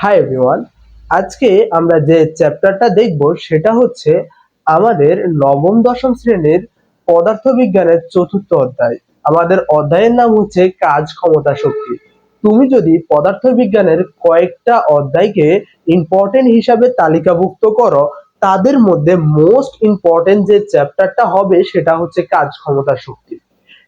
Hi everyone, আজকে আমরা যে চ্যাপ্টারটা দেখব সেটা হচ্ছে আমাদের নবম দশম শ্রেণীর পদার্থবিজ্ঞানের চতুর্থ অধ্যায়। আমাদের অধ্যায়ের নাম হচ্ছে কাজ ক্ষমতা শক্তি। তুমি যদি পদার্থবিজ্ঞানের কয়েকটা অধ্যায়কে ইম্পর্টেন্ট হিসাবে তালিকাভুক্ত করো, তাদের মধ্যে মোস্ট ইম্পর্টেন্ট যে চ্যাপ্টারটা হবে সেটা হচ্ছে কাজ ক্ষমতা শক্তি।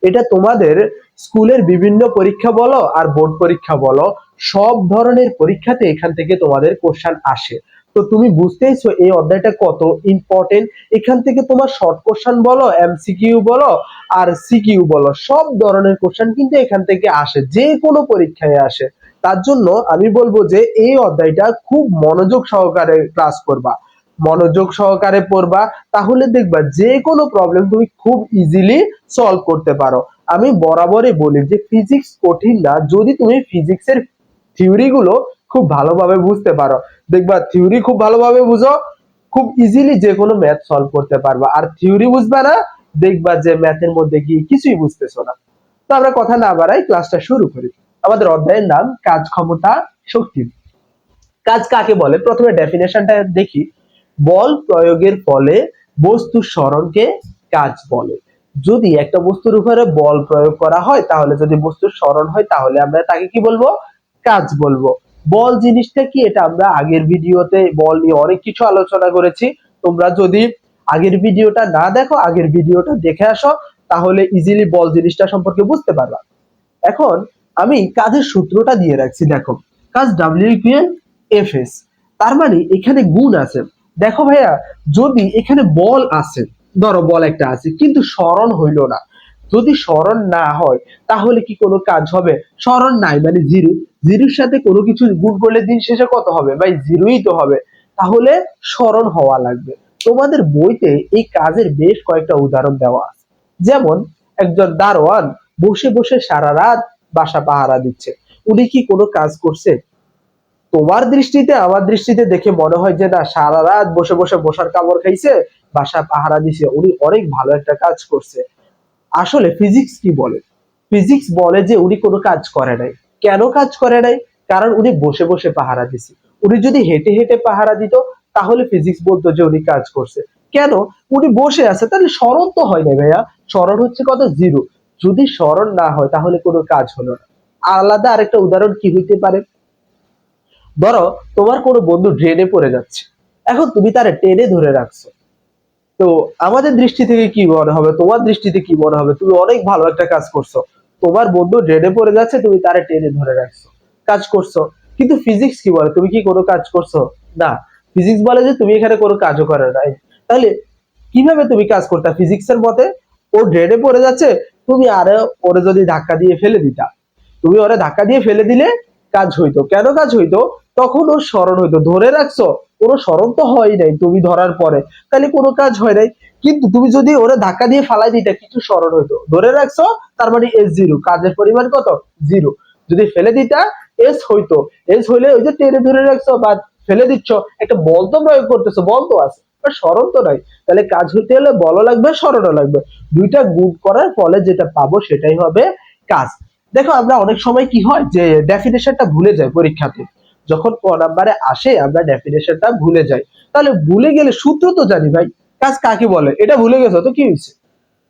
এটা তোমাদের স্কুলের বিভিন্ন পরীক্ষা বলো আর বোর্ড পরীক্ষা বলো, সব ধরনের পরীক্ষাতে এখান থেকে তোমাদের কোশ্চেন আসে। তো তুমি বুঝতেইছো এই অধ্যায়টা কত ইম্পর্টেন্ট। এখান থেকে তোমার শর্ট কোশ্চেন বলো, এমসিকিউ বলো আর সিকিউ বলো, সব ধরনের কোশ্চেন কিন্তু এখান থেকে আসে, যে কোনো পরীক্ষায় আসে। তার জন্য আমি বলবো যে এই অধ্যায়টা খুব মনোযোগ সহকারে ক্লাস করবা, মনোযোগ সহকারে পড়বা, তাহলে দেখবা যে কোনো প্রবলেম তুমি খুব ইজিলি সলভ করতে পারো। আমি বরাবরই বলি যে ফিজিক্স কঠিন না, যদি তুমি ফিজিক্সের থিওরি গুলো খুব ভালোভাবে বুঝতে পারো। দেখবা থিওরি খুব ভালোভাবে বুঝো, খুব ইজিলি যে কোনো ম্যাথ সলভ করতে পারবা। আর থিওরি বুঝবা না, দেখবা যে ম্যাথের মধ্যে গিয়ে কিছুই বুঝতেছো না। তো আমরা কথা না বাড়াই, ক্লাসটা শুরু করি। আমাদের অধ্যায়ের নাম কাজ ক্ষমতা শক্তি। কাজ কাকে বলে প্রথমে ডেফিনেশনটা দেখি। বল প্রয়োগের ফলে বস্তুর সরণকে কাজ বলে। যদি একটা বস্তুর উপরে বল প্রয়োগ করা হয়, তাহলে যদি বস্তুর সরণ হয়, তাহলে আমরা তাকে কি বলবো? কাজ বলবো। বল জিনিসটা কি, এটা আমরা আগের ভিডিওতে বল নিয়ে অনেক কিছু আলোচনা করেছি। তোমরা যদি আগের ভিডিওটা না দেখো, আগের ভিডিওটা দেখে আসো, তাহলে ইজিলি বল জিনিসটা সম্পর্কে বুঝতে পারবা। এখন আমি কাজের সূত্রটা দিয়ে রাখছি, দেখো। কাজ ডাব্লিউ ইকুয়াল এফ এস। তার মানে এখানে গুণ আছে। দেখো ভাইয়া, যদি এখানে বল আছে, ধরো বল একটা আছে কিন্তু সরণ হইল না, যদি সরণ না হয় তাহলে কি কোনো কাজ হবে? সরণ নাই মানে জিরো। জিরোর সাথে কোনো কিছু গুণ করলে দিন শেষে কত হবে ভাই? জিরোই তো হবে। তাহলে সরণ হওয়া লাগবে। তোমাদের বইতে এই কাজের বেশ কয়েকটা উদাহরণ দেওয়া আছে। যেমন একজন দারোয়ান বসে বসে সারা রাত বাসা পাহারা দিচ্ছে। উনি কি কোনো কাজ করছে? তোমার দৃষ্টিতে আমার দৃষ্টিতে দেখে মনে হয় যে না, সারা রাত বসে বসে বসার কামড় খাইছে, বাসা পাহারা দিছে, উনি অনেক ভালো একটা কাজ করছে। আসলে ফিজিক্স কি বলে? ফিজিক্স বলে যে উনি কোনো কাজ করে নাই। কেন কাজ করে নাই? কারণ উনি বসে বসে পাহারা দিছে। উনি যদি হেঁটে হেঁটে পাহারা দিত, তাহলে ফিজিক্স বলতো যে উনি কাজ করছে। কেন? উনি বসে আছে, তাহলে সরণ তো হয় না ভাইয়া। সরণ হচ্ছে কত? জিরো। যদি সরণ না হয় তাহলে কোনো কাজ হলো না। আলাদা আরেকটা উদাহরণ কি হইতে পারে? ধরো তোমার কোনো বন্ধু ড্রেনে পড়ে যাচ্ছে, এখন তুমি তারে টেনে ধরে রাখছো। তো আমাদের দৃষ্টি থেকে কি মনে হবে, তোমার দৃষ্টিতে কি মনে হবে? তুমি অনেক ভালো একটা কাজ করছো। তোমার বন্ধু ড্রেনে পড়ে যাচ্ছে, তুমি তারে টেনে ধরে রাখছো, কাজ করছো। কিন্তু ফিজিক্স কি বলে? তুমি কি কোনো কাজ করছো? না। ফিজিক্স বলে যে তুমি এখানে কোনো কাজও করে নাই। তাহলে কিভাবে তুমি কাজ করতা ফিজিক্সের মতে? ও ড্রেনে পড়ে যাচ্ছে, তুমি আরে ওরে যদি ধাক্কা দিয়ে ফেলে দিতা, তুমি ওরে ধাক্কা দিয়ে ফেলে দিলে কাজ হইতো। কেন কাজ হইতো? তখন ওর স্মরণ হইতো। ধরে রাখছো, কোনো স্মরণ তো হয় নাই তুমি ধরার পরে, তাহলে কোনো কাজ হয় নাই। কিন্তু তুমি যদি ওরে ধাক্কা দিয়ে ফালাই দিতে, কিছু স্মরণ হইতো। ধরে রাখছো, তার মানে এস জিরো, কাজের পরিমাণ কত? জিরো। যদি ফেলে দিতা, এস হইতো। এস হইলে ওই যে টেনে ধরে রাখছো বা ফেলে দিচ্ছ, একটা বল তো প্রয়োগ করতেছো, বল তো আছে, স্মরণ তো নাই। তাহলে কাজ হইতে হলে বলও লাগবে, স্মরণও লাগবে। দুইটা গুণ করার ফলে যেটা পাবো সেটাই হবে কাজ। দেখো আমরা অনেক সময় কি হয় যে ডেফিনেশনটা ভুলে যাই পরীক্ষাতে। যখন ক নাম্বারে আসে আমরা ডেফিনেশনটা ভুলে যাই। তাহলে ভুলে গেলে সূত্র তো জানি ভাই। কাজ কাকে বলে এটা ভুলে গেছো তো কি হয়েছে?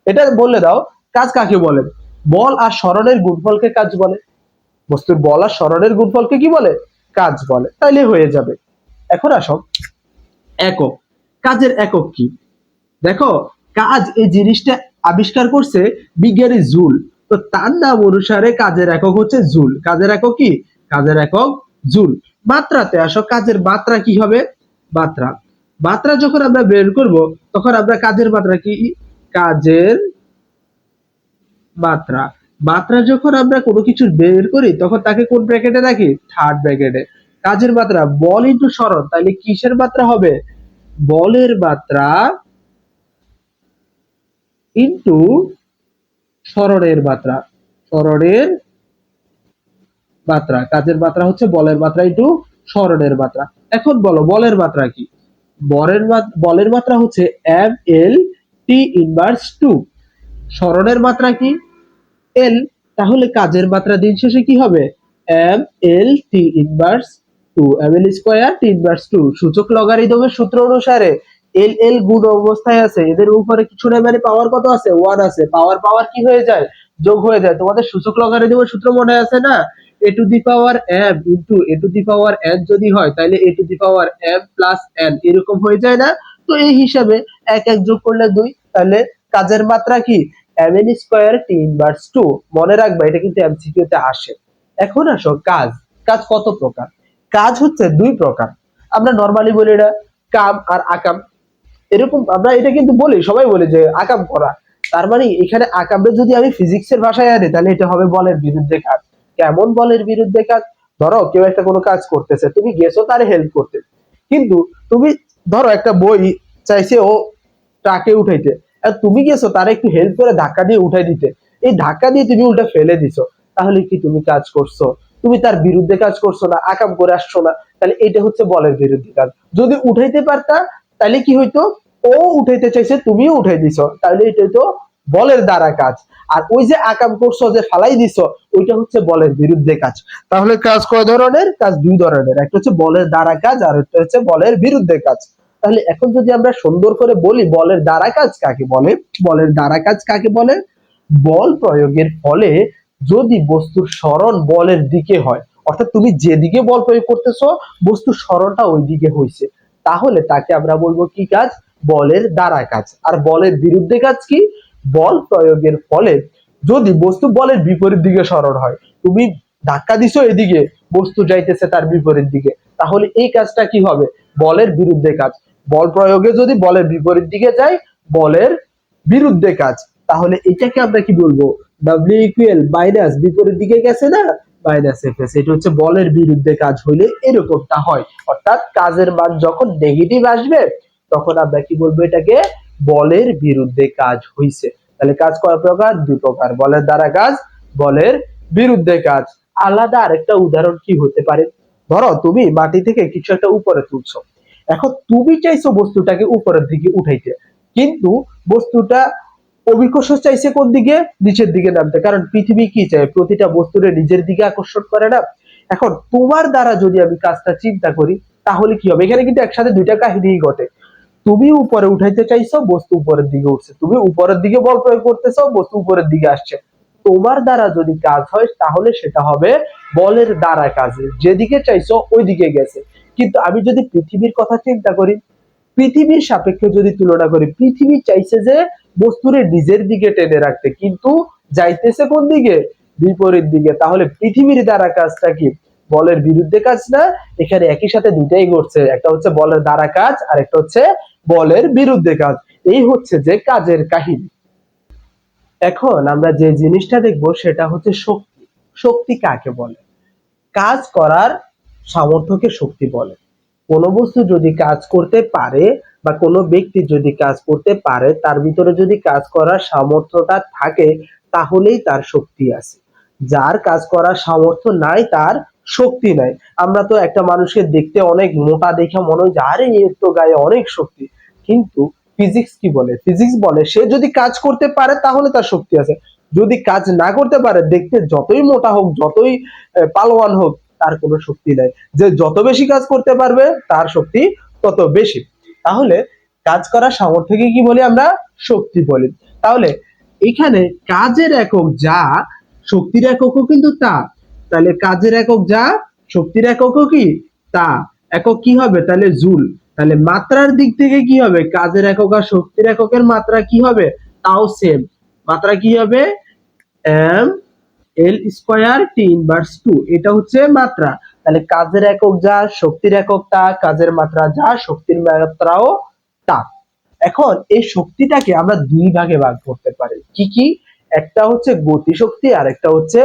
এটা বললে দাও, কাজ কাকে বলে? বল আর সরণের গুণফলকে কাজ বলে। বস্তুর বল আর সরণের গুণফলকে কি বলে? কাজ বলে। তাইলে হয়ে যাবে। এখন আসো একক। কাজের একক কি? দেখো, কাজ এই জিনিসটা আবিষ্কার করছে বিজ্ঞানী জুল। তো তার নাম অনুসারে কাজের একক হচ্ছে জুল। কাজের একক কি? কাজের একক জুল। মাত্রাতে আসো, কাজের মাত্রা কি হবে? মাত্রা। মাত্রা যখন আমরা বের করব, তখন আমরা কাজের মাত্রা কি? কাজের মাত্রা। মাত্রা যখন আমরা কোনো কিছু বের করি, তখন তাকে কোন ব্র্যাকেটে রাখি? থার্ড ব্র্যাকেটে। কাজের মাত্রা বল ইন্টু সরণ, তাহলে কিসের মাত্রা হবে? বলের মাত্রা ইন্টু সরণের মাত্রা। সরণের মাত্রা, কাজের মাত্রা হচ্ছে বলের মাত্রা ইন্টু সরণের মাত্রা। এখন বলো বলের মাত্রা কি? বলের মাত্রা হচ্ছে M L T inverse two. সরণের মাত্রা কি? এল। তাহলে কাজের মাত্রা দিন শেষে কি হবে? M L T inverse two M L square T inverse two. সূচক লগারিদমের সূত্র অনুসারে এল এল গুণ অবস্থায় আছে, এদের উপরে কিছু না, মানে পাওয়ার কত আছে, 1 আছে। পাওয়ার পাওয়ার কি হয়ে যায়, যোগ হয়ে যায়। তোমাদের সূচক লগারিদমের সূত্র মনে আছে না, A to the power M into A to the power N যদি হয় তাহলে A to the power M plus N এরকম হয়ে যায় না। তো এই হিসাবে এক এক যোগ করলে 2, তাহলে কাজের মাত্রা কি, M N square T inverse two. মনে রাখবা এটা কিন্তু এমসিকিউ তে আসে। এখন আসো কাজ। কাজ কত প্রকার, কাজ হচ্ছে দুই প্রকার। আমরা নরমালি বলি এটা কাম আর আকাম, এরকম আমরা এটা কিন্তু বলি, সবাই বলে যে আকাম করা। তার মানে এখানে আকামে যদি আমি ফিজিক্সের ভাষায় আনি তাহলে এটা হবে বলের বিরুদ্ধে কাজ। কেমন বলের বিরুদ্ধে কাজ, ধরো কেউ একটা কোনো কাজ করতেছে, তুমি গেছো তার হেল্প করতে, কিন্তু তুমি ধরো একটা বই চাইছে ও ট্রাকে উঠাইতে, আর তুমি গেছো তার একটু হেল্প করে ধাক্কা দিয়ে উঠাই দিতে, এই ধাক্কা দিয়ে তুমি উল্টা ফেলে দিছো, তাহলে কি তুমি কাজ করছো, তুমি তার বিরুদ্ধে কাজ করছো না, আকাম করে আসছো না। তাহলে এটা হচ্ছে বলের বিরুদ্ধে কাজ। যদি উঠাইতে পারতা তাহলে কি হইতো, ও উঠাইতে চাইছে তুমিও উঠাই দিছো, তাহলে এটা তো বলের দ্বারা কাজ। আর ওই যে আকাম করছো, যে ফালাই দিছো, ওইটা হচ্ছে বলের বিরুদ্ধে কাজ। তাহলে কাজ কয় ধরনের, কাজ দুই ধরনের, একটা হচ্ছে বলের দ্বারা কাজ আর একটা হচ্ছে বলের বিরুদ্ধে কাজ। তাহলে এখন যদি আমরা সুন্দর করে বলি বলের দ্বারা কাজ কাকে বলে, বলের দ্বারা কাজ কাকে বলে, বল প্রয়োগের ফলে যদি বস্তুর সরণ বলের দিকে হয়, অর্থাৎ তুমি যেদিকে বল প্রয়োগ করতেছো বস্তুর সরণটা ওই দিকে হয়েছে, তাহলে তাকে আমরা বলবো কি কাজ, বলের দ্বারা কাজ। আর বলের বিরুদ্ধে কাজ কি, বল প্রয়োগের ফলে যদি বস্তু বলের বিপরীত দিকে সরণ হয়, তুমি ধাক্কা দিছো এদিকে, বস্তু যাইতেছে তার বিপরীত দিকে, তাহলে এই কাজটা কি হবে, বলের বিরুদ্ধে কাজ। বল প্রয়োগে যদি বলের বিপরীত দিকে যায়, বলের বিরুদ্ধে কাজ। তাহলে এটাকে আমরা কি বলবো, ডাব্লিউ ইকুয়াল মাইনাস বিপরীত দিকে গেছে না, মাইনাস এফ এস। এটা হচ্ছে বলের বিরুদ্ধে কাজ হইলে এরকমটা হয়, অর্থাৎ কাজের মান যখন নেগেটিভ আসবে তখন আমরা কি বলবো, এটাকে বলের বিরুদ্ধে কাজ হইছে। তাহলে কাজ কয় প্রকার, দুই প্রকার, বলের দ্বারা কাজ, বলের বিরুদ্ধে কাজ। আলাদা আরেকটা উদাহরণ কি হতে পারে, ধরো তুমি মাটি থেকে কিছু একটা উপরে তুলছো, এখন তুমি চাইছো বস্তুটাকে উপরের দিকে উঠাইতে, কিন্তু বস্তুটা অভিকর্ষ চাইছে কোন দিকে, নিচের দিকে নামতে, কারণ পৃথিবী কি চায়, প্রতিটা বস্তুরে নিজের দিকে আকর্ষণ করে না। এখন তোমার দ্বারা যদি আমি কাজটা চিন্তা করি তাহলে কি হবে, এখানে কিন্তু একসাথে দুইটা কাহিনী ঘটে। তুমি উপরে উঠাইতে চাইছো, বস্তু উপরের দিকে উঠছে, তুমি উপরের দিকে বল প্রয়োগ করতেছো, বস্তু উপরের দিকে আসছে। তোমার দ্বারা যদি কাজ হয় তাহলে সেটা হবে বলের দ্বারা কাজে, যেদিকে চাইছো ওই দিকে গেছে। কিন্তু আমি যদি পৃথিবীর কথা চিন্তা করি, পৃথিবীর সাপেক্ষে যদি তুলনা করি, পৃথিবী চাইছে যে বস্তুরে নিজের দিকে টেনে রাখতে, কিন্তু যাইতেছে কোন দিকে, বিপরীত দিকে। তাহলে পৃথিবীর দ্বারা কাজটা কি, বলের বিরুদ্ধে কাজ না, এখানে একই সাথে দুইটাই ঘটছে, একটা হচ্ছে বলের দ্বারা কাজ আর একটা হচ্ছে বলের বিরুদ্ধে কাজ। এই হচ্ছে যে কাজের কাহিনী। এখন আমরা যে জিনিসটা দেখবো সেটা হচ্ছে শক্তি। শক্তি কাকে বলে, কাজ করার সামর্থ্যকে শক্তি বলে। কোনো বস্তু যদি কাজ করতে পারে বা কোনো ব্যক্তি যদি কাজ করতে পারে, তার ভিতরে যদি কাজ করার সামর্থ্যটা থাকে তাহলেই তার শক্তি আছে। যার কাজ করার সামর্থ্য নাই তার শক্তি নাই। আমরা তো একটা মানুষকে দেখতে অনেক মোটা দেখে মনে হয় যে আরে এর তো গায়ে অনেক শক্তি, কিন্তু ফিজিক্স কি বলে, ফিজিক্স বলে সে যদি কাজ করতে পারে তাহলে তার শক্তি আছে, যদি কাজ না করতে পারে, দেখতে যতই মোটা হোক, যতই পালোয়ান হোক, তার কোনো শক্তি নাই। যে যত বেশি কাজ করতে পারবে তার শক্তি তত বেশি। তাহলে কাজ করার সামর্থ্যকে কি বলি আমরা, শক্তি বলি। তাহলে এখানে কাজের একক যা, শক্তির এককও কিন্তু তা। তাহলে কাজের একক যা, শক্তির এককও কি তা। একক কি হবে তাহলে জুল। তাহলে মাত্রার দিক থেকে কি হবে, কাজের একক আর শক্তির এককের মাত্রা কি হবে, তাও সেম। মাত্রা কি হবে, M L square T inverse two, এটা হচ্ছে মাত্রা। তাহলে কাজের একক যা, শক্তির একক তা, কাজের মাত্রা যা, শক্তির মাত্রাও তা। এখন এই শক্তিটাকে আমরা দুই ভাগে ভাগ করতে পারি, কি কি, একটা হচ্ছে গতি শক্তি আর একটা হচ্ছে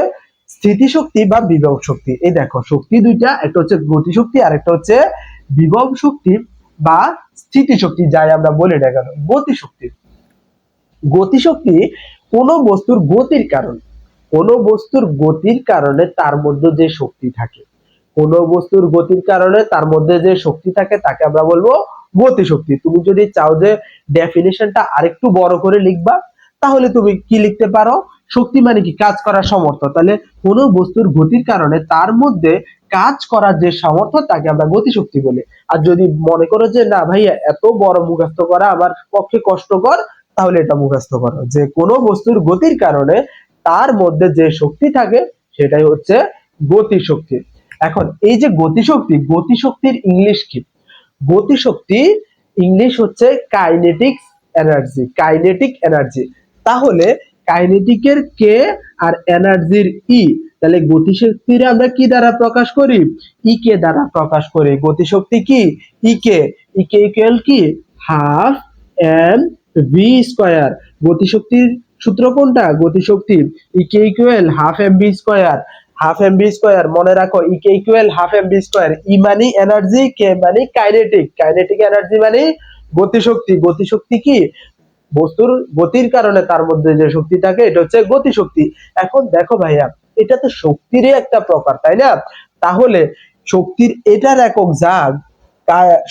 স্থিতি শক্তি বা বিভব শক্তি। এই দেখো শক্তি দুইটা, একটা হচ্ছে গতি শক্তি আর একটা হচ্ছে বিভব শক্তি বা স্থিতি শক্তি, যাই আমরা বলি না কেন। গতি শক্তি, গতিশক্তি কোনো বস্তুর গতির কারণ, কোনো বস্তুর গতির কারণে তার মধ্যে যে শক্তি থাকে, কোনো বস্তুর গতির কারণে তার মধ্যে যে শক্তি থাকে তাকে আমরা বলবো গতিশক্তি। তুমি যদি চাও যে ডেফিনিশনটা আরেকটু বড় করে লিখবা, তাহলে তুমি কি লিখতে পারো, শক্তি মানে কি, কাজ করার সামর্থ্য। তাহলে কোনো বস্তুর গতির কারণে তার মধ্যে কাজ করার যে সামর্থ্য তাকে আমরা গতিশক্তি বলি। আর যদি মনে করো যে না ভাইয়া এত বড় মুখস্থ করা আমার পক্ষে কষ্টকর, তাহলে এটা মুখস্থ করো যে কোনো বস্তুর গতির কারণে তার মধ্যে যে শক্তি থাকে সেটাই হচ্ছে গতিশক্তি। এখন এই যে গতিশক্তি, গতিশক্তির ইংলিশ কি? গতিশক্তি ইংলিশ হচ্ছে কাইনেটিক্স এনার্জি, কাইনেটিক এনার্জি। তাহলে কাইনেটিকের কে আর এনার্জির ই, তাহলে গতিশক্তির আমরা কি দ্বারা প্রকাশ করি? ই কে দ্বারা প্রকাশ করি। গতিশক্তি কি? E K, E K equal কি? Half M V square. গতিশক্তির সূত্র কোনটা? গতিশক্তির E K equal half M V square. Half M V square মনে রাখো, E K equal half M V square. E মানে এনার্জি, কে মানে কাইনেটিক, কাইনেটিক এনার্জি মানে গতিশক্তি। গতিশক্তি কি? বস্তুর গতির কারণে তার মধ্যে যে শক্তি থাকে এটা হচ্ছে গতিশক্তি। এখন দেখো ভাইয়া, এটা তো শক্তিরই একটা প্রকার, তাই না? তাহলে শক্তির এটার একক যা,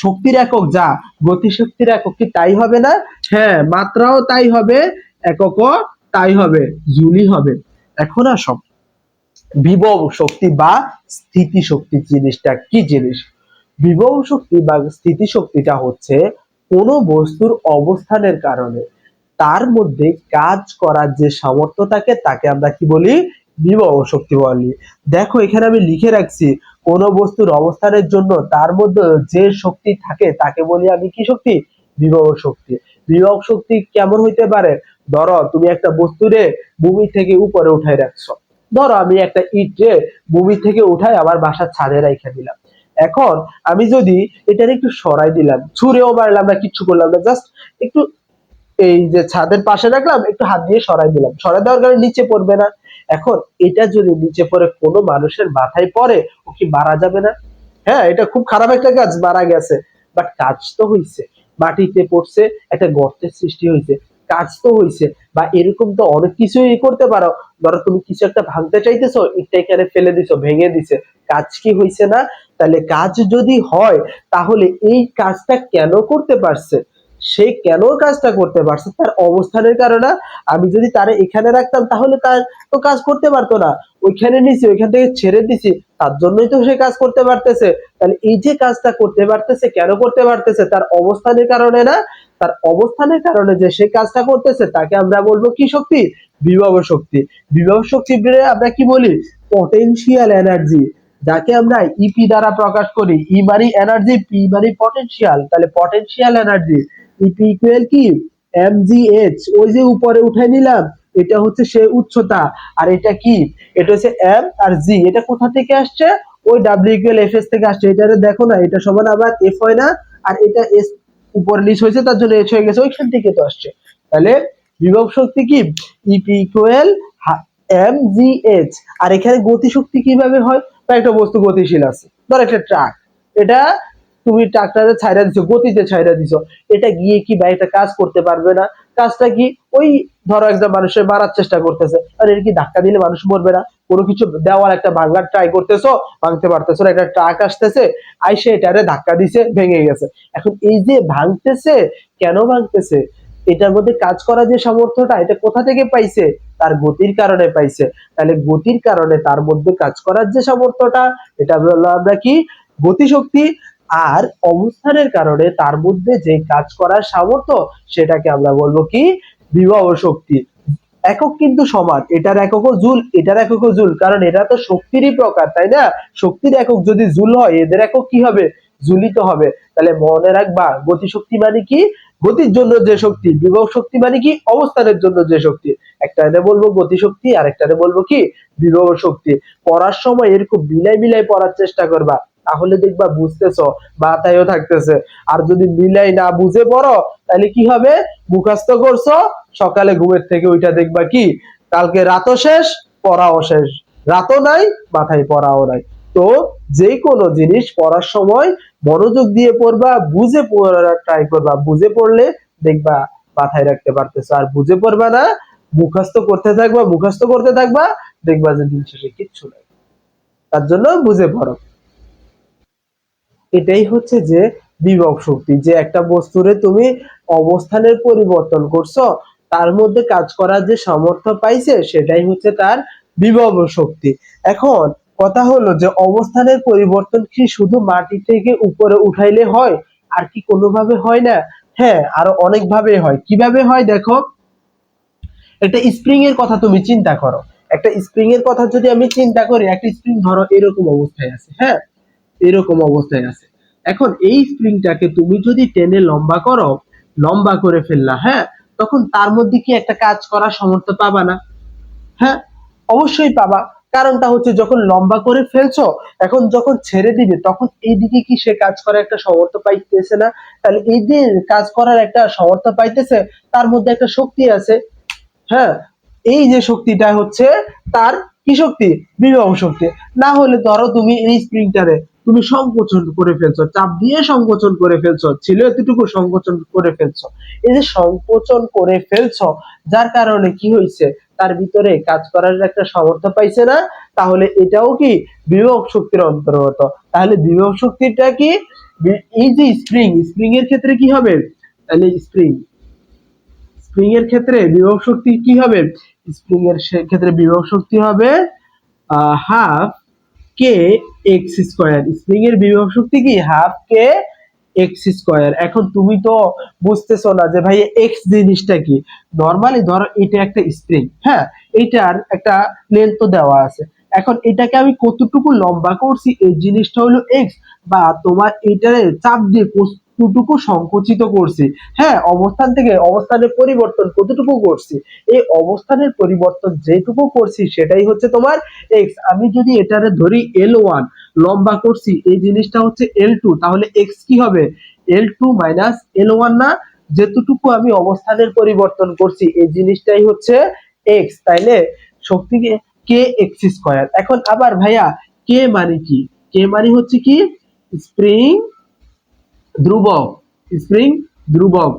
শক্তির একক যা, গতিশক্তির একক কি তাই হবে না? হ্যাঁ, মাত্রাও তাই হবে, এককও তাই হবে, জুলই হবে। এখন আসো, বিভব শক্তি বা স্থিতি শক্তি জিনিসটা কি জিনিস? বিভব শক্তি বা স্থিতি শক্তিটা হচ্ছে কোনো বস্তুর অবস্থানের কারণে তার মধ্যে কাজ করার যে সামর্থ্য থাকে তাকে আমরা কি বলি? বিভব শক্তি বলি। দেখো এখানে আমি লিখে রাখছি, কোন বস্তুর অবস্থানের জন্য তার মধ্যে যে শক্তি থাকে তাকে বলি আমি কি শক্তি? বিভব শক্তি। বিভব শক্তি কেমন হইতে পারে? ধরো তুমি একটা বস্তুরে ভূমি থেকে উপরে উঠাই রাখছো, ধরো আমি একটা ইটে ভূমি থেকে উঠাই আমার বাসার ছাদে রাইখা দিলাম। এখন আমি যদি এটার একটু সরাই দিলাম, ছুঁড়েও মারলাম না, কিচ্ছু করলাম না, জাস্ট একটু এই যে ছাদের পাশে রাখলাম, একটু হাত দিয়ে সরাই দিলাম, সরাই দেওয়ার কারণে নিচে পড়বে না? এখন এটা যদি নিচে পড়ে কোনো মানুষের মাথায় পড়ে, ও কি মারা যাবে না? হ্যাঁ, এটা খুব খারাপ একটা কাজ, মারা গেছে, বাট কাজ তো হইছে। মাটিতে পড়ছে, একটা গর্তের সৃষ্টি হয়েছে, কাজ তো হইছে। বা এরকম তো অনেক কিছুই করতে পারো, ধরো তুমি কিছু একটা ভাঙতে চাইতেছো, ইটটা এখানে ফেলে দিছো, ভেঙে দিছে, কাজ কি হইছে না? তাহলে কাজ যদি হয়, তাহলে এই কাজটা কেন করতে পারছে? সে কেন কাজটা করতে পারছে? তার অবস্থানের কারণে। আমি যদি তারে এখানে রাখতাম তাহলে তার তো কাজ করতে পারতো না, ওইখানে নিছি, ওইখান থেকে ছেড়ে দিছি, তার জন্যই তো সে কাজ করতে পারতেছে। তাহলে এই যে কাজটা করতে পারতেছে, কেন করতে পারতেছে? তার অবস্থানের কারণে না? তার অবস্থানের কারণে যে সে কাজটা করতেছে তাকে আমরা বলবো কি শক্তি? বিভব শক্তি। বিভব শক্তি আমরা কি বলি? পটেনশিয়াল এনার্জি, যাকে আমরা ইপি দ্বারা প্রকাশ করি। ই মানে এনার্জি, পি মানে পটেনশিয়াল, তাহলে পটেনশিয়াল এনার্জি ইপি ইকুয়াল কি? এমজিএইচ। ওই যে উপরে উঠাই নিলাম, এটা হচ্ছে সে উচ্চতা, আর এটা কি? এটা হচ্ছে এম, আর জি এটা কোথা থেকে আসছে? ওই ডাব্লিউ ইকুয়াল এফ এস থেকে আসছে। এটারে দেখো না, এটা সমান আবার এফ হয় না, আর এটা এস উপর নিচ হয়েছে তার জন্য এইচ হয়ে গেছে, ওইখান থেকে তো আসছে। তাহলে বিভব শক্তি কি? E P equal MGH. আর এখানে গতি শক্তি কিভাবে হয়? বা একটা বস্তু গতিশীল আছে, ধর একটা ট্রাক, এটা তুমি ট্রাক্টরে ছাইড়া দিছো, গতিতে ছাইড়া দিছো, এটা গিয়ে কি বা এটা কাজ করতে পারবে না? কাজটা কি? ওই ধরো একজন মানুষের মারার চেষ্টা করতেছে, আর এর কি ধাক্কা দিলে মানুষ মরবে না? কোনো কিছু দেওয়ার একটা ভাঙার ট্রাই করতেছো, ভাঙতে পারতেছো না, একটা ট্রাক আসতেছে, আইসে এটারে ধাক্কা দিছে, ভেঙে গেছে। এখন এই যে ভাঙতেছে, কেন ভাঙতেছে? এটার মধ্যে কাজ করার যে সামর্থ্যটা, এটা কোথা থেকে পাইছে? তার গতির কারণে পাইছে। তাহলে গতির কারণে তার মধ্যে কাজ করার যে সামর্থ্যটা, এটা বললাম আমরা কি? গতিশক্তি। আর অবস্থানের কারণে তার মধ্যে যে কাজ করার সামর্থ্য, সেটাকে আমরা বলবো কি? বিভব শক্তি। একক কিন্তু সমান, এটার এককও জুল, এটার এককও জুল, কারণ এটা তো শক্তিরই প্রকার, তাই না? শক্তির একক যদি জুল হয়, এদের একক কি হবে? জুলিত হবে। তাহলে মনে রাখবা, গতিশক্তি মানে কি? গতির জন্য যে শক্তি। বিভব শক্তি মানে কি? অবস্থানের জন্য যে শক্তি। একটারে বলবো গতিশক্তি, আর একটারে বলবো কি? বিভব শক্তি। পড়ার সময় এরকম মিলাই মিলাই পড়ার চেষ্টা করবা, তাহলে দেখবা বুঝতেছো, মাথায়ও থাকতেছে। আর যদি মিলাই না বুঝে পড়ো, তাহলে কি হবে? মুখস্থ করছো, সকালে ঘুমের থেকে ওইটা দেখবা কি? কালকে রাতও শেষ, পড়াও শেষ, রাতও নাই, মাথায় পড়াও নাই। তো যে কোনো জিনিস পড়ার সময় মনোযোগ দিয়ে পড়বা, বুঝে পড়ার ট্রাই করবা। বুঝে পড়লে দেখবা মাথায় রাখতে পারতেছো, আর বুঝে পড়বা না, মুখস্থ করতে থাকবা, মুখস্থ করতে থাকবা, দেখবা যে দিন শেষে কিচ্ছু নাই। তার জন্য বুঝে পড়ো। এটাই হচ্ছে যে বিভব শক্তি, যে একটা বস্তুরে তুমি অবস্থানের পরিবর্তন করছো, তার মধ্যে কাজ করার যে সামর্থ্য পাইছে, সেটাই হচ্ছে তার বিভব শক্তি। এখন কথা হলো যে অবস্থানের পরিবর্তন কি শুধু মাটি থেকে উপরে উঠাইলে হয়, আর কি কোনোভাবে হয় না? হ্যাঁ, আরো অনেক ভাবে হয়। কিভাবে হয় দেখো, একটা স্প্রিং এর কথা তুমি চিন্তা করো। একটা স্প্রিং এর কথা যদি আমি চিন্তা করি, একটা স্প্রিং ধরো এরকম অবস্থায় আছে, হ্যাঁ, এরকম অবস্থায় আছে। এখন এই স্প্রিংটাকে তুমি যদি টেনে লম্বা করো, লম্বা করে ফেললা, হ্যাঁ, তখন তার মধ্যে কি একটা কাজ করার সামর্থ্য পাবা না? হ্যাঁ, অবশ্যই পাবা। কারণটা হচ্ছে যখন লম্বা করে ফেলছো, এখন যখন ছেড়ে দিবে তখন এইদিকে কি সে কাজ করার একটা সামর্থ্য পাইতেছে না? তাহলে এই যে কাজ করার একটা সামর্থ্য পাইতেছে, তার মধ্যে একটা শক্তি আছে। হ্যাঁ, এই যে শক্তিটা হচ্ছে তার কি শক্তি? বিভব শক্তি। না হলে ধরো তুমি এই স্প্রিংটারে তুমি সংকোচন করে ফেলছো, চাপ দিয়ে সংকোচন করে ফেলছো, ছিল এতটুকু সংকোচন করে ফেলছো। এই যে সংকোচন করে ফেলছো, যার কারণে কি হয়েছে, তার ভিতরে কাজ করার একটা সামর্থ্য পাইছে না, তাহলে এটাও কি বিভব শক্তির অন্তর্গত। তাহলে বিভব শক্তিটা কি? এই যে স্প্রিং, স্প্রিং এর ক্ষেত্রে কি হবে? তাহলে স্প্রিং, স্প্রিং এর ক্ষেত্রে বিভব শক্তি কি হবে? স্প্রিং এর ক্ষেত্রে বিভব শক্তি হবে হাফ কে এক্স স্কোয়ার। স্প্রিং এর বিভব শক্তি কি? হাফ কে এক্স স্কোয়ার। এখন তুমি তো বুঝতেছো না যে ভাই এক্স জিনিসটা কি। নরমালি ধরো এটা একটা স্প্রিং, হ্যাঁ, এটার একটা লেন্থ দেওয়া আছে। এখন এটাকে আমি কতটুকু লম্বা করছি এই জিনিসটা হলো এক্স, বা তোমার এটারে চাপ দিয়ে কতটুকু সংকুচিত করছি, হ্যাঁ, অবস্থান থেকে অবস্থানের পরিবর্তন কতটুকু করছি, এই অবস্থানের পরিবর্তন যেটুকু করছি সেটাই হচ্ছে তোমার এক্স। আমি যদি এটারে ধরি L1, লম্বা করছি এই জিনিসটা হচ্ছে L2, তাহলে এক্স কি হবে? L2 মাইনাস L1 না? যেতটুকু আমি অবস্থানের পরিবর্তন করছি এই জিনিসটাই হচ্ছে এক্স। তাইলে শক্তি কে এক্স স্কোয়ার। এখন আবার ভাইয়া কে মানে কি? কে মানে হচ্ছে কি? স্প্রিং ধ্রুবক, স্প্রিং ধ্রুবক।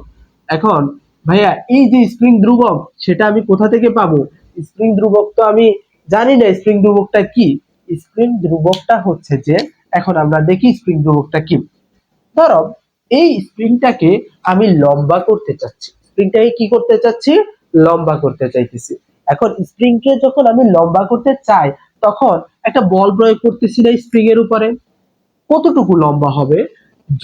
এখন ভাইয়া এই যে স্প্রিং ধ্রুবক, সেটা আমি কোথা থেকে পাবো? স্প্রিং ধ্রুবক তো আমি জানি না স্প্রিং ধ্রুবকটা কি। স্প্রিং ধ্রুবকটা হচ্ছে যে, এখন আমরা দেখি স্প্রিং ধ্রুবকটা কি। ধরো এই স্প্রিংটাকে আমি লম্বা করতে চাচ্ছি, স্প্রিংটাকে কি করতে চাচ্ছি? লম্বা করতে চাইতেছি। এখন স্প্রিংকে যখন আমি লম্বা করতে চাই, তখন একটা বল প্রয়োগ করতেছি না স্প্রিং এর উপরে। কতটুকু লম্বা হবে?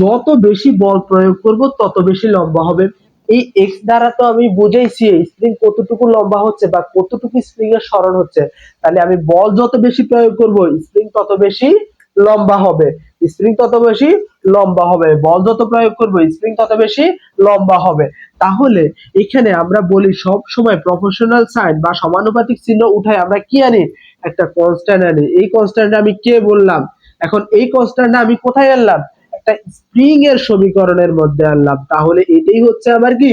যত বেশি বল প্রয়োগ করব তত বেশি লম্বা হবে। এই এক্স দ্বারা তো আমি বুঝাইছি স্প্রিং কতটুকু লম্বা হচ্ছে বা কতটুকু স্প্রিং এর সরণ হচ্ছে। তাহলে আমি বল যত বেশি প্রয়োগ করব স্প্রিং তত বেশি লম্বা হবে, স্প্রিং তত বেশি লম্বা হবে। বল যত প্রয়োগ করব স্প্রিং তত বেশি লম্বা হবে। তাহলে এখানে আমরা বলি সব সময় প্রপোর্শনাল সাইন বা সমানুপাতিক চিহ্ন উঠায় আমরা কি আনি? একটা কনস্ট্যান্ট আনি। এই কনস্ট্যান্ট আমি কে বললাম? এখন এই কনস্ট্যান্ট আমি কোথায় আনলাম? একটা স্প্রিং এর সমীকরণের মধ্যে আনলাম। তাহলে এটাই হচ্ছে আমার কি?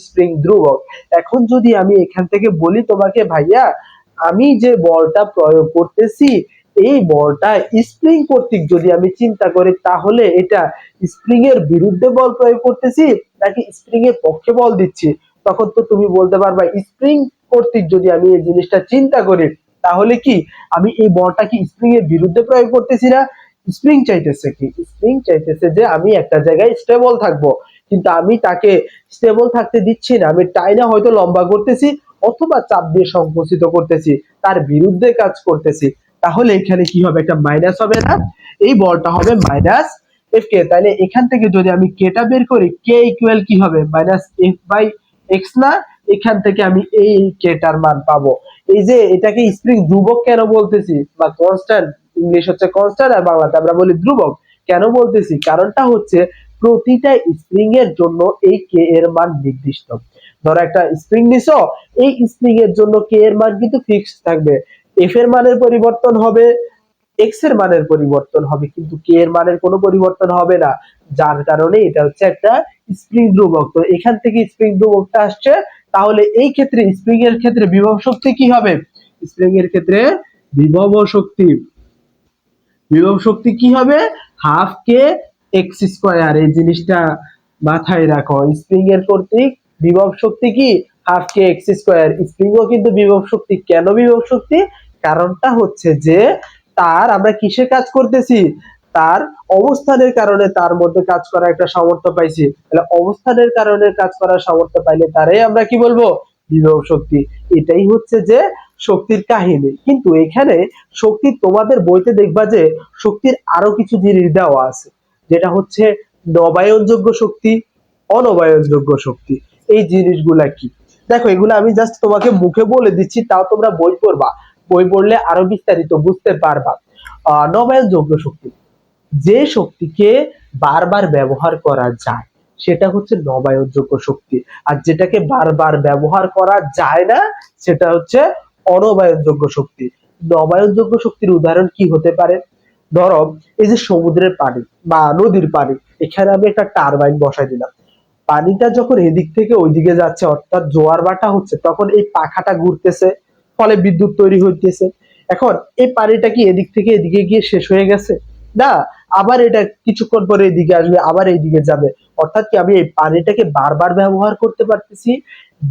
স্প্রিং ধ্রুবক। এখন যদি আমি এখান থেকে বলি তোমাকে, ভাইয়া আমি যে বলটা প্রয়োগ করতেছি এই বলটা স্প্রিং কর্তৃক যদি আমি চিন্তা করি, তাহলে এটা স্প্রিং এর বিরুদ্ধে বল প্রয়োগ করতেছি নাকি স্প্রিং এর পক্ষে বল দিচ্ছি? তখন তো তুমি বলতে পারবা স্প্রিং কর্তৃক যদি আমি এই জিনিসটা চিন্তা করি, তাহলে কি আমি এই বলটা কি স্প্রিং এর বিরুদ্ধে প্রয়োগ করতেছি না? স্প্রিং চাইতেছে কি? স্প্রিং চাইতেছে যে আমি একটা জায়গায় স্টেবল থাকবো, কিন্তু আমি তাকে স্টেবল থাকতে দিচ্ছি না, আমি টাইনা হয়তো লম্বা করতেছি অথবা চাপ দিয়ে সংকুচিত করতেছি, তার বিরুদ্ধে কাজ করতেছি। তাহলে এখানে কি হবে? একটা মাইনাস হবে না? এই বলটা হবে মাইনাস এফ কে। তাহলে এখান থেকে যদি আমি কেটা বের করি, কে ইকুয়াল কি হবে? মাইনাস এফ বাই এক্স না? এখান থেকে আমি এই কেটার মান পাবো। এই যে এটাকে স্প্রিং ধ্রুবক কেন বলতেছি, বা কনস্ট্যান্ট, ইংলিশ হচ্ছে কনস্ট্যান্ট আর বাংলাতে আমরা বলি ধ্রুবক, কেন বলতেছি? কারণটা হচ্ছে প্রতিটা স্প্রিং এর জন্য এই কে এর মান নির্দিষ্ট। ধরো একটা স্প্রিং নিছো, এই স্প্রিং এর জন্য কে এর মান কিন্তু ফিক্সড থাকবে। এফ এর মানের পরিবর্তন হবে, এক্স এর মানের পরিবর্তন হবে, কিন্তু কে এর মানের কোনো পরিবর্তন হবে না। যার কারণে এটা হচ্ছে একটা স্প্রিং ধ্রুবক। তো এখান থেকে স্প্রিং ধ্রুবকটা আসছে। তাহলে এই ক্ষেত্রে স্প্রিং এর ক্ষেত্রে বিভব শক্তি কি হবে? স্প্রিং এর ক্ষেত্রে বিভব শক্তি, বিভব শক্তি কি হবে? হাফ কে এক্স স্কোয়ার। এই জিনিসটা মাথায় রাখো, স্প্রিং এর কর্তৃক বিভব শক্তি কি? হাফ কে এক্স স্কোয়ার। স্প্রিংও কিন্তু বিভব শক্তি। কেন বিভব শক্তি? কারণটা হচ্ছে যে তার আমরা কিসে কাজ করতেছি? তার অবস্থানের কারণে তার মধ্যে কাজ করার একটা সামর্থ্য পাইছি। তাহলে অবস্থানের কারণে কাজ করার সামর্থ্য পাইলে তারে আমরা কি বলবো? বিভব শক্তি। এটাই হচ্ছে যে শক্তির কাহিনী, কিন্তু এখানে শক্তি তোমাদের বইতে দেখবা যে শক্তির আরো কিছু জিনিস দেওয়া আছে, যেটা হচ্ছে নবায়নযোগ্য শক্তি, অনবায়নযোগ্য শক্তি। এই জিনিসগুলা কি? দেখো, এগুলো আমি জাস্ট তোমাকে মুখে বলে দিচ্ছি, তাও তোমরা বই পড়বা, বই পড়লে আরো বিস্তারিত বুঝতে পারবা। নবায়নযোগ্য শক্তি, যে শক্তিকে বারবার ব্যবহার করা যায় সেটা হচ্ছে নবায়নযোগ্য শক্তি, আর যেটাকে বারবার ব্যবহার করা যায় না সেটা হচ্ছে অনবায়নযোগ্য শক্তি। নবায়নযোগ্য শক্তির উদাহরণ কি হতে পারে? ধরো, এই যে সমুদ্রের পানি বা নদীর পানি, এখানে আমি একটা টারবাইন বসাই দিলাম, পানিটা যখন এদিক থেকে ওইদিকে যাচ্ছে, অর্থাৎ জোয়ার ভাটা হচ্ছে, তখন এই পাখাটা ঘুরতেছে, ফলে বিদ্যুৎ তৈরি হইতেছে। এখন এই পানিটা কি এদিক থেকে এদিকে গিয়ে শেষ হয়ে গেছে? না, আবার এটা কিছুক্ষণ পরে এদিকে আসবে, আবার এইদিকে যাবে। অর্থাৎ কি, আমি এই পানিটাকে বারবার ব্যবহার করতে পারতেছি।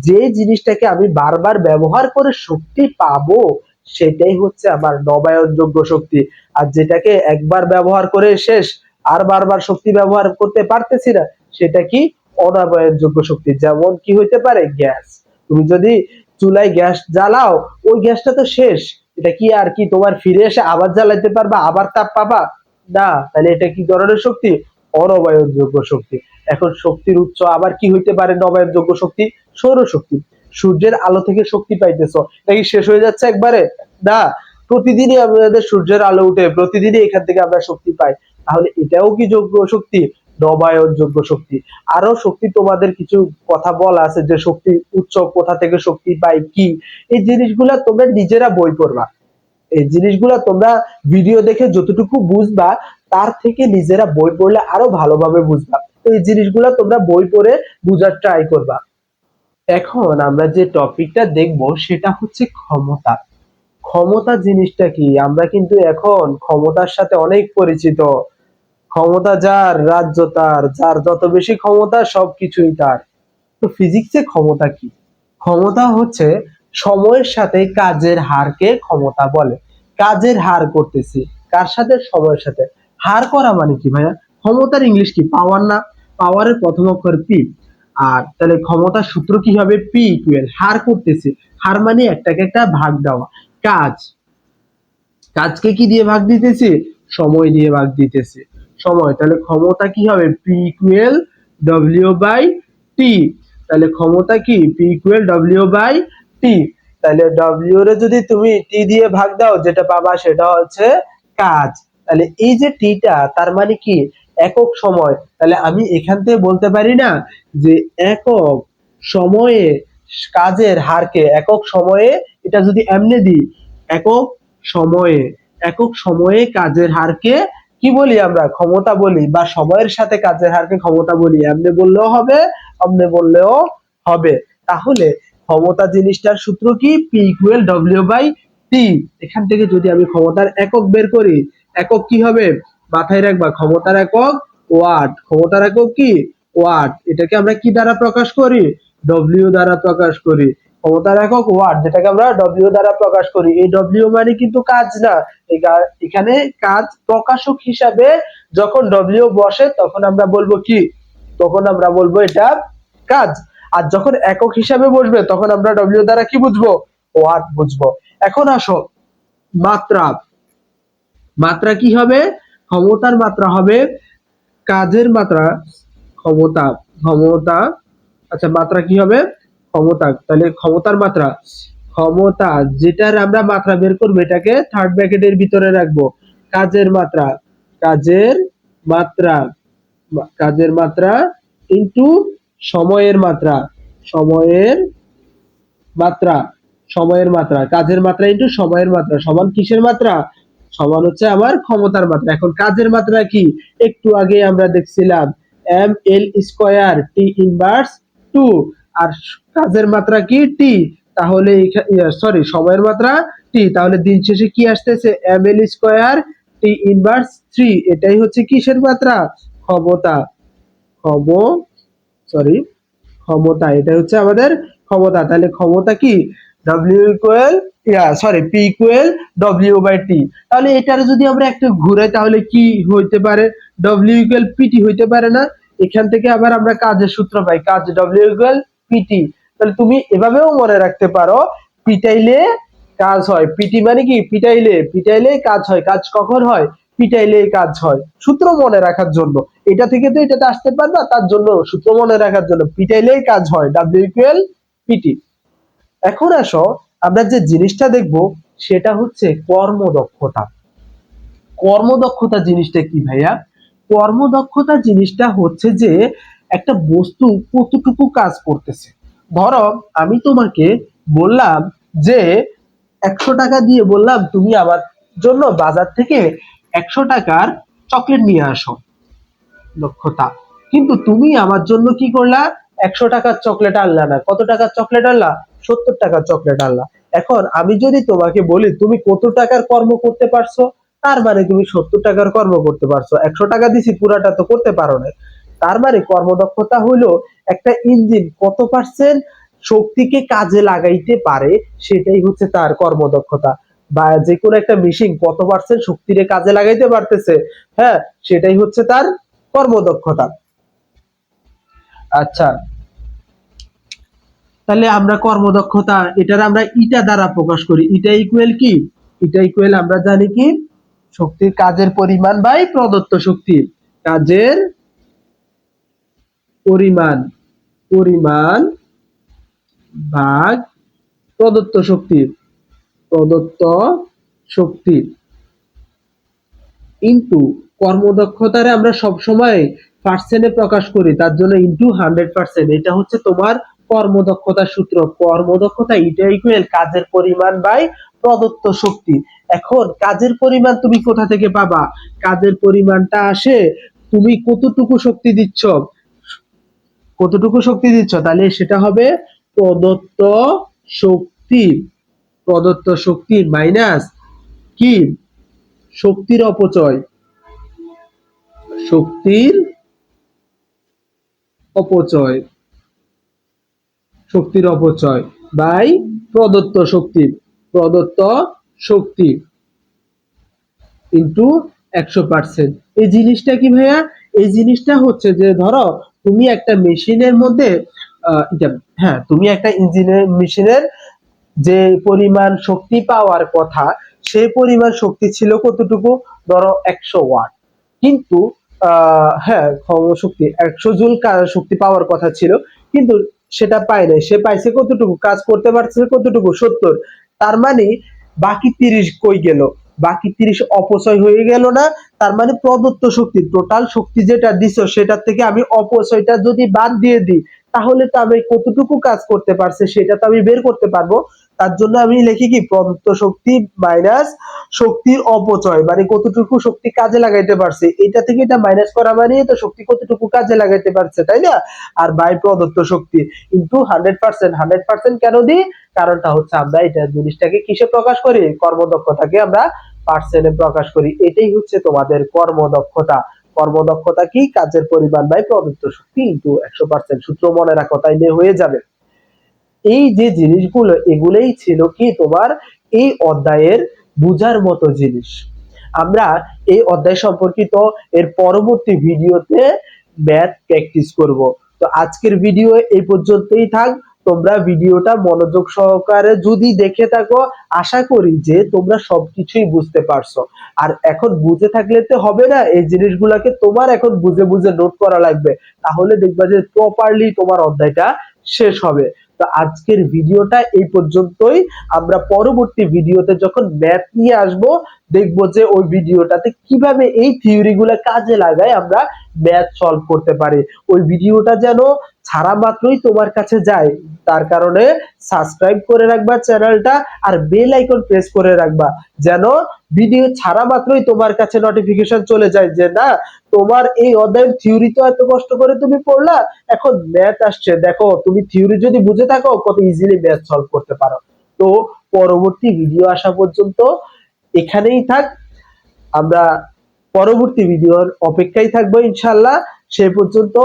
যে জিনিসটাকে আমি বারবার ব্যবহার করে শক্তি পাবো সেটাই হচ্ছে আমার নবায়নযোগ্য শক্তি। আর যেটাকে একবার ব্যবহার করে শেষ, আর বারবার শক্তি ব্যবহার করতে পারতেছি না, সেটা কি? অনবায়নযোগ্য শক্তি। যেমন কি হইতে পারে? গ্যাস। তুমি যদি চুলায় গ্যাস জ্বালাও, ওই গ্যাসটা তো শেষ, এটা কি আর কি তোমার ফিরে এসে আবার জ্বালাইতে পারবা, আবার তাপ পাবা? না। তাহলে এটা কি ধরনের শক্তি? অনবায়নযোগ্য শক্তি। এখন শক্তির উৎস আবার কি হইতে পারে? নবায়নযোগ্য শক্তি, সৌরশক্তি। সূর্যের আলো থেকে শক্তি পাইতেছো, এটা কি শেষ হয়ে যাচ্ছে একবারে? না, প্রতিদিনই আমাদের সূর্যের আলো উঠে, প্রতিদিনই এখান থেকে আমরা শক্তি পাই। তাহলে এটাও কি যোগ্য শক্তি? নবায়নযোগ্য শক্তি। আরো শক্তি তোমাদের কিছু কথা বলা আছে, যে শক্তি উৎস কোথা থেকে শক্তি পাই, কি এই জিনিসগুলা তোমরা নিজেরা বই পড়বা। এই জিনিসগুলা তোমরা ভিডিও দেখে যতটুকু বুঝবা, তার থেকে নিজেরা বই পড়লে আরো ভালোভাবে বুঝবা। তো এই জিনিসগুলা তোমরা বই পড়ে বুঝার ট্রাই করবা। এখন আমরা যে টপিকটা দেখবো সেটা হচ্ছে ক্ষমতা। ক্ষমতা জিনিসটা কি? আমরা কিন্তু এখন ক্ষমতার সাথে অনেক পরিচিত। ক্ষমতা যার, রাজ্য তার, যার যত বেশি ক্ষমতা সবকিছুই তার। তো ফিজিক্সে ক্ষমতা কি? ক্ষমতা হচ্ছে সময়ের সাথে কাজের হারকে ক্ষমতা বলে। কাজের হার করতেছি কার সাথে? সময়ের সাথে। হার করা মানে কি ভাইয়া? ক্ষমতার ইংলিশ কি? পাওয়ার না? পাওয়ারের প্রথম অক্ষর পি। আর তাহলে ক্ষমতার সূত্র কি হবে? পি ইকুয়াল হার করতেছি, হার মানে একটাকে একটা ভাগ দেওয়া। কাজ, কাজকে কি দিয়ে ভাগ দিতেছি? সময় দিয়ে ভাগ দিতেছি। সময়, তাহলে ক্ষমতা কি হবে? P equal W by T. তাহলে ক্ষমতা কি? P equal W by T. তাহলে ডব্লিউ রে যদি তুমি টি দিয়ে ভাগ দাও, যেটা পাবা সেটা হচ্ছে কাজ। তাহলে এই যে টিটা, তার মানে কি? একক সময়। তাহলে আমি এখান থেকে বলতে পারি না যে একক সময়ে কাজের হারকে, একক সময়ে, এটা যদি এমনি দিই, একক সময়ে, একক সময়ে কাজের হারকে কি বলি? আমরা ক্ষমতা বলি, বা সময়ের সাথে কাজের হারকে ক্ষমতা বলি। এমনি বললেও হবে, অমনি বললেও হবে। তাহলে ক্ষমতা জিনিসটার সূত্র কি? পি ইকুয়াল ডব্লিউ বাই টি। এখান থেকে যদি আমি ক্ষমতার একক বের করি, একক কি হবে? মাথায় রাখবা, ক্ষমতার একক ওয়াট। ক্ষমতার একক কি? ওয়াট। এটাকে আমরা কি দ্বারা প্রকাশ করি? ডব্লিউ দ্বারা প্রকাশ করি। ক্ষমতার একক ওয়াট, যেটাকে আমরা ডব্লিউ দ্বারা প্রকাশ করি। এই ডব্লিউ মানে কিন্তু কাজ না, এখানে কাজ প্রকাশক হিসাবে যখন ডব্লিউ বসে তখন আমরা বলবো কি? তখন আমরা বলবো এটা কাজ। আর যখন একক হিসাবে বসবে তখন আমরা ডব্লিউ দ্বারা কি বুঝবো? ওয়াট বুঝবো। এখন আসো মাত্রা। মাত্রা কি হবে? ক্ষমতার মাত্রা হবে কাজের মাত্রা। ক্ষমতা, ক্ষমতা, আচ্ছা মাত্রা কি হবে? ক্ষমতা। তাহলে ক্ষমতার মাত্রা, ক্ষমতা যেটার আমরা মাত্রা বের করবো এটাকে থার্ড ব্র্যাকেটের ভিতরে রাখবো। কাজের মাত্রা, কাজের মাত্রা, কাজের মাত্রা ইনটু সময়ের মাত্রা, সময়ের মাত্রা, সময়ের মাত্রা, কাজের মাত্রা ইনটু সময়ের মাত্রা সমান কিসের মাত্রা? সমান হচ্ছে আমার ক্ষমতার মাত্রা। এখন কাজের মাত্রা কি? একটু আগে আমরা দেখছিলাম M L square T inverse 2। আর কাজের মাত্রা কি? টি। তাহলে সরি, সময়ের মাত্রা টি। তাহলে দিন শেষে কি আসতেছে? M L square T inverse 3। এটাই হচ্ছে কিসের মাত্রা? ক্ষমতা। ক্ষম সরি, ক্ষমতা, এটা হচ্ছে আমাদের ক্ষমতা। তাহলে ক্ষমতা কি? W equal, sorry, P equal W by T. তাহলে এটার যদি আমরা একটু ঘুরাই তাহলে কি হইতে পারে? ডব্লিউ ইকুয়াল পিটি হইতে পারে না? এখান থেকে আবার আমরা কাজের সূত্র পাই, কাজ ডব্লিউ ইকুয়াল পিটি। তাহলে তুমি এভাবেও মনে রাখতে পারো, পিটাইলে কাজ হয়। পিটি মানে কি? পিটাইলে, পিটাইলে কাজ হয়। কাজ কখন হয়? পিটাইলে কাজ হয়। সূত্র মনে রাখার জন্য, এটা থেকে তো এটাতে আসতে পারবা, তার জন্য সূত্র মনে রাখার জন্য পিটাইলেই কাজ হয়, ডাব্লিউ ইকুয়াল পিটি। এখন আসো আমরা যে জিনিসটা দেখব সেটা হচ্ছে কর্মদক্ষতা। কর্মদক্ষতা জিনিসটা কি ভাইয়া? কর্মদক্ষতা জিনিসটা হচ্ছে যে একটা বস্তু কতটুকু কাজ করতেছে। ধরো আমি তোমাকে বললাম যে 100 টাকা দিয়ে বললাম তুমি আমার জন্য বাজার থেকে 100 টাকার চকলেট নিয়ে আসো, দক্ষতা। কিন্তু তুমি আমার জন্য কি করলা? 100 টাকার চকলেট আনলা না। কত টাকার চকলেট আনলা? 70 টাকার চকলেট আনলা। এখন আমি যদি তোমাকে বলি তুমি কত টাকার কর্ম করতে পারছো, তার মানে তুমি 70 টাকার কর্ম করতে পারছো। 100 টাকা দিছি, পুরাটা তো করতে পারো না। তার মানে কর্মদক্ষতা হলো একটা ইঞ্জিন কত পার্সেন্ট শক্তিকে কাজে লাগাইতে পারে, সেটাই হচ্ছে তার কর্মদক্ষতা। বা যে কোনো একটা মেশিন কত পার্সেন্ট শক্তিরে কাজে লাগাইতে পারতেছে, হ্যাঁ, সেটাই হচ্ছে তার কর্মদক্ষতা। আচ্ছা, তাহলে আমরা কর্মদক্ষতা এটার আমরা ইটা দ্বারা প্রকাশ করি। ইটা ইকুয়াল কি? ইটা ইকুয়াল আমরা জানি কি? শক্তির কাজের পরিমাণ বাই প্রদত্ত শক্তি। কাজের পরিমাণ, পরিমাণ ভাগ প্রদত্ত শক্তি, প্রদত্ত শক্তি ইনটু কর্মদক্ষতারে আমরা সব সময় পার্সেন্টে প্রকাশ করি, তার জন্য ইনটু 100%। এটা হচ্ছে তোমার কর্মদক্ষতার সূত্র। কর্মদক্ষতা ইটা ইকুয়াল কাজের পরিমাণ বাই প্রদত্ত শক্তি। এখন কাজের পরিমাণ তুমি কোথা থেকে পাবা? কাজের পরিমাণটা আসে তুমি কতটুকু শক্তি দিচ্ছ, কতটুকু শক্তি দিচ্ছ, তাহলে সেটা হবে প্রদত্ত শক্তি। প্রদত্ত শক্তি মাইনাস কি? শক্তির অপচয়, শক্তির অপচয়, শক্তির অপচয় বাই প্রদত্ত শক্তি, প্রদত্ত শক্তি ইন্টু 100%। এই জিনিসটা কি ভাইয়া? এই জিনিসটা হচ্ছে যে ধরো তুমি একটা মেশিনের মধ্যে হ্যাঁ, তুমি একটা ইঞ্জিনের মেশিনের যে পরিমাণ শক্তি পাওয়ার কথা, সেই পরিমাণ শক্তি ছিল কতটুকু? ধরো 100 ওয়াট। কিন্তু হ্যাঁ, শক্তি 100 জুল শক্তি পাওয়ার কথা ছিল, কিন্তু সেটা পায় নাই। সে পাইছে কতটুকু? কাজ করতে পারছে কতটুকু? 70। তার মানে বাকি 30 কই গেল? বাকি 30 অপচয় হয়ে গেল না? তার মানে প্রদত্ত শক্তি, টোটাল শক্তি যেটা দিছো সেটার থেকে আমি অপচয়টা যদি বাদ দিয়ে দিই, তাহলে তো আমি কতটুকু কাজ করতে পারছে সেটা তো আমি বের করতে পারবো। তার জন্য আমি লিখি কি? প্রদত্ত শক্তি মাইনাস শক্তির অপচয়, মানে কতটুকু শক্তি কাজে লাগাইতে পারছে। এটা থেকে এটা মাইনাস করা মানে তো শক্তি কতটুকু কাজে লাগাইতে পারছে, তাই না? আর বাই প্রদত্ত শক্তি ইনটু 100%। 100% কেন দিই? কারণটা হচ্ছে আমরা এটা জিনিসটাকে কিসে প্রকাশ করি? কর্মদক্ষতাকে আমরা পার্সেন্টে প্রকাশ করি। এটাই হচ্ছে তোমাদের কর্মদক্ষতা। কর্মদক্ষতা কি? কাজের পরিমাণ বাই প্রদত্ত শক্তি ইনটু 100%। সূত্র মনে রাখো, তাইলে হয়ে যাবে। এই যে জিনিসগুলো, এগুলোই ছিল কি তোমার এই অধ্যায়ের বুঝার মতো জিনিস। আমরা এই অধ্যায় সম্পর্কিত এর পরবর্তী ভিডিওতে ম্যাথ প্র্যাকটিস করব। তো আজকের ভিডিও এই পর্যন্তই থাক। তোমরা ভিডিওটা মনোযোগ সহকারে যদি দেখে থাকো, আশা করি যে তোমরা সবকিছুই বুঝতে পারছো। আর এখন বুঝে থাকলে তো হবে না, এই জিনিসগুলোকে তোমার এখন বুঝে বুঝে নোট করা লাগবে, তাহলে দেখবা যে প্রপারলি তোমার অধ্যায়টা শেষ হবে। তো আজকের ভিডিওটা এই পর্যন্তই। আমরা পরবর্তী ভিডিওতে যখন ম্যাথ নিয়ে আসব, দেখবো যে ওই ভিডিওটাতে কিভাবে এই থিওরি গুলা কাজে লাগায় আমরা ম্যাথ সলভ করতে পারি। ওই ভিডিওটা যেন ছাড়া মাত্রই তোমার কাছে যায়, তার কারণে সাবস্ক্রাইব করে রাখবা চ্যানেলটা, আর বেল আইকন প্রেস করে রাখবা, যেন ভিডিও ছাড়া মাত্রই তোমার কাছে নোটিফিকেশন চলে যায় যে না, তোমার এই অধ্যায়ের থিওরি তো এত কষ্ট করে তুমি পড়লা, এখন ম্যাথ আসছে, দেখো তুমি থিওরি যদি বুঝে থাকো কত ইজিলি ম্যাথ সলভ করতে পারো। তো পরবর্তী ভিডিও আসা পর্যন্ত এখানেই থাক। আমরা পরবর্তী ভিডিওর অপেক্ষায় থাকবো ইনশাআল্লাহ। সে পর্যন্ত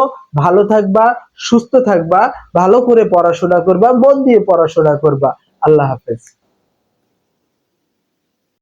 ভালো থাকবা, সুস্থ থাকবা, ভালো করে পড়াশোনা করবা, মন দিয়ে পড়াশোনা করবা। আল্লাহ হাফেজ।